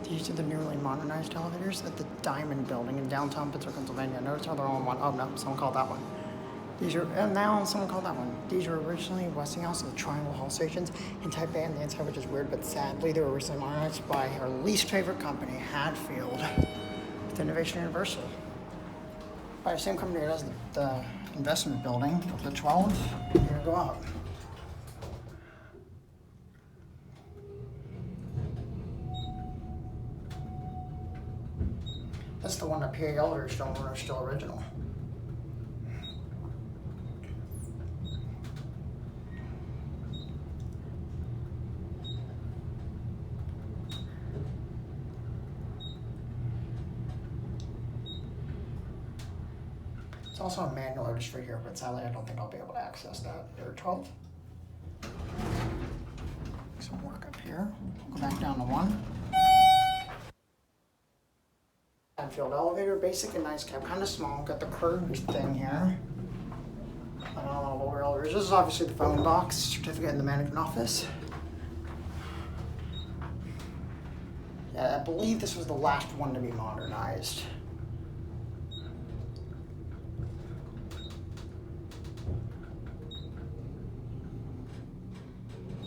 These are the newly modernized elevators at the Diamond Building in downtown Pittsburgh, Pennsylvania. Notice how they're all in one. Oh no, someone called that one. These are, and now someone called that one. These were originally Westinghouse with Triangle Hall stations in Type A on the inside, which is weird, but sadly they were originally modernized by our least favorite company, Hadfield, with Innovation Universal. By the same company that does the investment building, the 12th. You're gonna go out. That's the one that PA elevators don't run are still original. It's also a manual Otis for here, but sadly I don't think I'll be able to access that. There are 12. Some work up here. Go back down to 1. Hadfield elevator, basic and nice cab, kind of small. Got the curved thing here. I don't know what we're elevators. This is obviously the phone box, certificate in the management office. Yeah, I believe this was the last one to be modernized.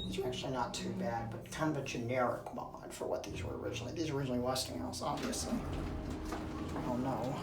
These are actually not too bad, but kind of a generic mod for what these were originally. These were originally Westinghouse, obviously. Oh no.